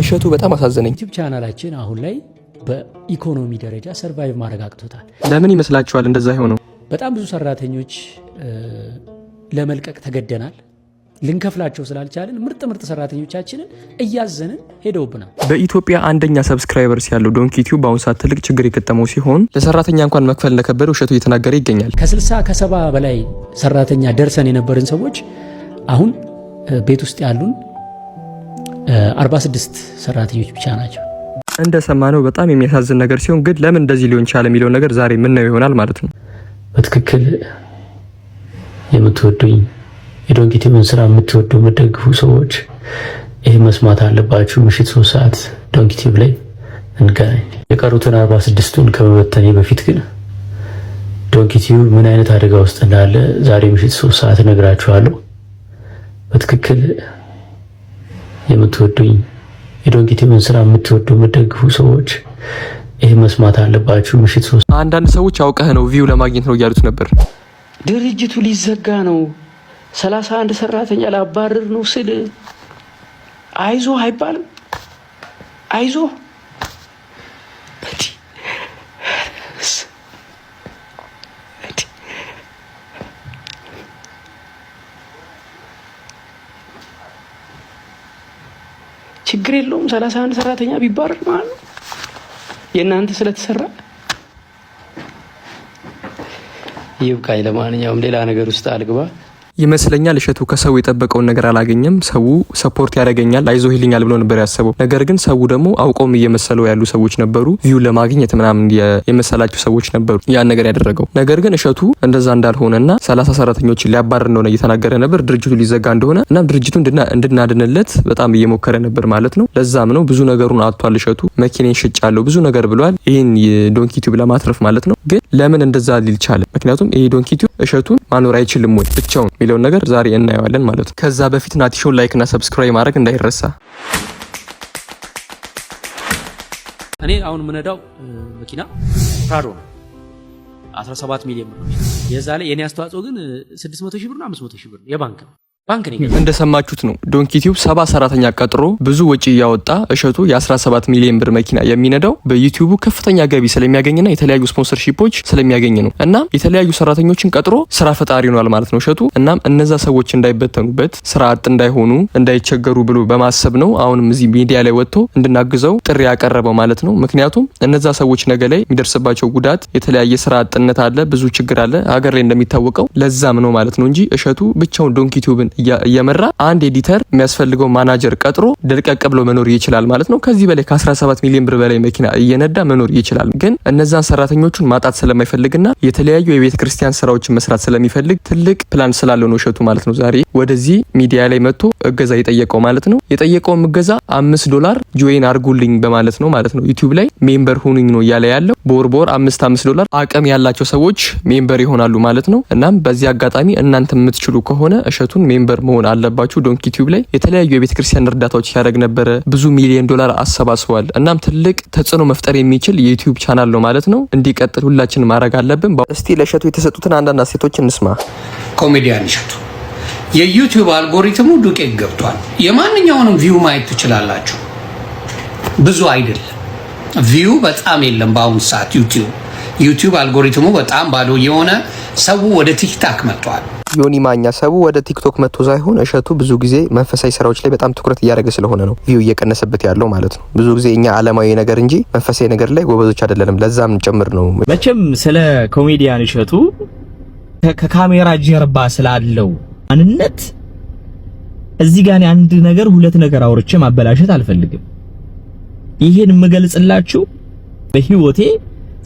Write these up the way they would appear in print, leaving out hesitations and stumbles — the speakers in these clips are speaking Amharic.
እሸቱ በጣም አሳዘነኝ። ዩቲዩብ ቻናላችን አሁን ላይ በኢኮኖሚ ደረጃ ሰርቫይቭ ማድረግ አቅቶታል። ለምን ይመስላችኋል እንደዛ ሆነው? በጣም ብዙ ሰራተኞች ለመልቀቅ ተገደናል። ልንከፍላቸው ስላልቻለን ምርጥ ሰራተኞቻችንን እያዘንን ሄደውብናል። በኢትዮጵያ አንደኛ ሰብስክራይበርስ ያለው ዶንኪ ቲዩብ በአሁኑ ሰዓት ትልቅ ችግር የገጠመው ሲሆን ለሰራተኛ እንኳን መክፈል እንደከበደው እሸቱ እየተናገረ ይገኛል። ከ60 ከ70 በላይ ሰራተኛ ደርሰን የነበርን ሰዎች አሁን ቤት ውስጥ ያሉን 46 ሰራተኞች ብቻ ናቸው። እንደሰማነው በጣም የሚያሳዝን ነገር ሲሆን ግን ለምን እንደዚህ ሊሆን ቻለ የሚለው ነገር ዛሬ ምን ይሆናል ማለት ነው። በትክክል የምትወዱኝ የዶንኪ ቲዩብን ስራ የምትወዱ የምትደግፉ ሰዎች ይሄ መስማት አለባችሁ። ምሽት 3 ሰዓት ዶንኪ ቲዩብ ላይ እንገናኝ። የቀሩትን 46ቱን ከመበተኔ በፊት ግን ዶንኪ ቲዩብ ምን አይነት አደጋ ውስጥ እንዳለ ዛሬ ምሽት 3 ሰዓት እነግራችኋለሁ። በትክክል የምትወዱኝ የዶንኪ ቲዩብን ስራ የምትወዱ የምትደግፉ ሰዎች ይሄ መስማት አለባችሁ። ምሽት 3 አንዳንድ ሰዎች አውቀህ ነው ቪው ለማግኘት ነው እያሉት ነበር። ድርጅቱ ሊዘጋ ነው 31 ሰራተኛ ላባረር ነው ስል አይዞ አይባልም። አይዞ ችግር የለውም 31 ሰራተኛ ቢባረር ማለት ነው የእናንተ ስለተሰራ ይብቃኝ። ለማንኛውም ሌላ ነገር ውስጥ አልግባ ይመስለኛል እሸቱ ከሰው የጠበቀውን ነገር አላገኘም። ሰው ሰፖርት ያደርገኛል አይዞህ ይልኛል ብሎ ነበር ያሰበው። ነገር ግን ሰው ደግሞ አውቆም እየመሰለው ያሉ ሰዎች ነበሩ። ቪው ለማግኘት ምናምን የመሰላቸው ሰዎች ነበሩ ያን ነገር ያደረገው። ነገር ግን እሸቱ እንደዛ እንዳልሆነና 30 ሰራተኞችን ሊያባርር እንደሆነ እየተናገረ ነበር። ድርጅቱ ሊዘጋ እንደሆነ እና ድርጅቱ እንድናድንለት በጣም እየሞከረ ነበር ማለት ነው። ለዛም ነው ብዙ ነገሩን አጥቷል እሸቱ። መኪናን ሽጫለሁ ብዙ ነገር ብሏል። ይሄን ዶንኪ ቲዩብ ለማትረፍ ማለት ነው። ግን ለምን እንደዛ ሊል ቻለ? ምክንያቱም ይሄ ዶንኪ ቲዩብ እሸቱን ማኖር አይችልም ወይ ብቻውን የሚለውን ነገር ዛሬ እናየዋለን ማለት ነው። ከዛ በፊት ናቲሾን ላይክ እና ሰብስክራይብ ማድረግ እንዳይረሳ። እኔ አሁን ምነዳው መኪና ፕራዶ ነው 17 ሚሊዮን ብር። የዛ ላይ የኔ አስተዋጽኦ ግን 600 ሺህ ብር ነው 500 ሺህ ብር የባንክ ነው። እንደሰማችሁት ነው ዶንኪ ቲዩብ 70 ሰራተኛ ቀጥሮ ብዙ ወጪ ያወጣ እሸቱ የ17 ሚሊዮን ብር መኪና የሚነዳው በዩቲዩቡ ከፍተኛ ገቢ ስለሚያገኝና የተለያዩ ስፖንሰርሺፖች ስለሚያገኝ ነው። እና የተለያዩ ሰራተኞችን ቀጥሮ ስራ ፈጣሪ ሆኗል ማለት ነው እሸቱ። እናም እነዛ ሰዎች እንዳይበተኑበት ስራ አጥ እንዳይሆኑ እንዳይቸገሩ ብሎ በማሰብ ነው አሁንም እዚህ ሚዲያ ላይ ወጥቶ እንድናግዘው ጥሪ ያቀረበው ማለት ነው። ምክንያቱም እነዛ ሰዎች ነገ ላይ የሚደርስባቸው ጉዳት የተለያየ ስራ አጥነት አለ፣ ብዙ ችግር አለ ሀገር ላይ እንደሚታወቀው። ለዛም ነው ማለት ነው እንጂ እሸቱ ብቻውን ዶንኪ ቲዩብን እየመራ አንድ ኤዲተር የሚያስፈልገው ማናጀር ቀጥሮ ደልቀቅ ብሎ መኖር ይችላል ማለት ነው። ከዚህ በላይ ከ17 ሚሊዮን ብር በላይ መኪና እየነዳ መኖር ይችላል። ግን እነዛን ሰራተኞቹን ማጣት ስለማይፈልግና የተለያዩ የቤተ ክርስቲያን ስራዎችን መስራት ስለሚፈልግ ትልቅ ፕላን ስላለው ነው እሸቱ ማለት ነው ዛሬ ወደዚህ ሚዲያ ላይ መጥቶ እገዛ የጠየቀው ማለት ነው። የጠየቀውም እገዛ $5 ጆይን አርጉልኝ በማለት ነው ማለት ነው። ዩቲዩብ ላይ ሜምበር ሁኑኝ ነው እያለ ያለው። በወር $5 አቅም ያላቸው ሰዎች ሜምበር ይሆናሉ ማለት ነው። እናም በዚህ አጋጣሚ እናንተ የምትችሉ ከሆነ እሸቱን ሜምበር መሆን አለባችሁ። ዶንኪ ቲዩብ ላይ የተለያዩ የቤተ ክርስቲያን እርዳታዎች ሲያደርግ ነበረ። ብዙ ሚሊዮን ዶላር አሰባስቧል። እናም ትልቅ ተጽዕኖ መፍጠር የሚችል የዩቲዩብ ቻናል ነው ማለት ነው። እንዲቀጥል ሁላችን ማድረግ አለብን። እስቲ ለእሸቱ የተሰጡትን አንዳንድ አስተያየቶች እንስማ። ኮሜዲያን እሸቱ የዩቲዩብ አልጎሪትሙ ዱቄት ገብቷል። የማንኛውንም ቪው ማየት ትችላላችሁ። ብዙ አይደለም ቪው በጣም የለም በአሁኑ ሰዓት ዩቲዩብ አልጎሪትሙ በጣም ባዶ የሆነ ሰው ወደ ቲክታክ መጥቷል። ዮኒ ማኛ ሰው ወደ ቲክቶክ መጥቶ ሳይሆን እሸቱ ብዙ ጊዜ መንፈሳዊ ስራዎች ላይ በጣም ትኩረት እያደረገ ስለሆነ ነው ቪው እየቀነሰበት ያለው ማለት ነው። ብዙ ጊዜ እኛ ዓለማዊ ነገር እንጂ መንፈሳዊ ነገር ላይ ጎበዞች አይደለንም። ለዛም ጭምር ነው። መቼም ስለ ኮሜዲያን እሸቱ ከካሜራ ጀርባ ስላለው ማንነት እዚህ ጋር አንድ ነገር ሁለት ነገር አውርቼ ማበላሸት አልፈልግም። ይሄን የምገልጽላችሁ በህይወቴ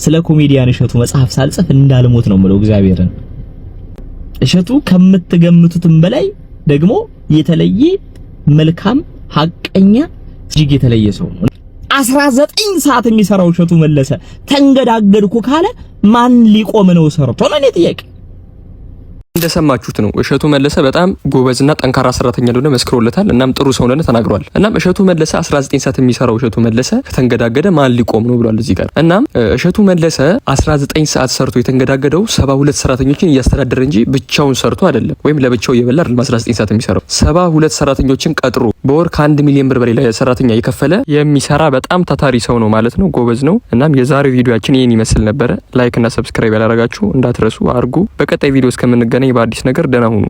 ስለ ኮሜዲያን እሸቱ መጽሐፍ ሳልጽፍ እንዳልሞት ነው የምለው እግዚአብሔርን። እሸቱ ከምትገምቱትም በላይ ደግሞ የተለየ መልካም ሐቀኛ እጅግ የተለየ ሰው ነው። 19 ሰዓት የሚሰራው እሸቱ መለሰ ተንገዳገድኩ ካለ ማን ሊቆም ነው ሰርቶ ነው? እኔ ጥያቄ እንደሰማችሁት ነው እሸቱ መለሰ በጣም ጎበዝና ጠንካራ ሰራተኛ እንደሆነ መስክሮለታል። እናም ጥሩ ሰው እንደሆነ ተናግሯል። እናም እሸቱ መለሰ 19 ሰዓት የሚሰራው እሸቱ መለሰ ከተንገዳገደ ማን ሊቆም ነው ብሏል እዚህ ጋር። እናም እሸቱ መለሰ 19 ሰዓት ሰርቶ የተንገዳገደው 72 ሰራተኞችን እያስተዳደረ እንጂ ብቻውን ሰርቶ አይደለም፣ ወይም ለብቻው እየበላ አይደለም 19 ሰዓት የሚሰራው 72 ሰራተኞችን ቀጥሮ በወር ከ1 ሚሊዮን ብር በላይ ለሰራተኛ የከፈለ የሚሰራ በጣም ታታሪ ሰው ነው ማለት ነው። ጎበዝ ነው። እናም የዛሬው ቪዲዮአችን ይሄን ይመስል ነበረ። ላይክ እና ሰብስክራይብ ያላረጋችሁ እንዳትረሱ አርጉ። በቀጣይ ቪዲዮ እስከምንገናኝ በአዲስ ነገር ደህና ሁኑ።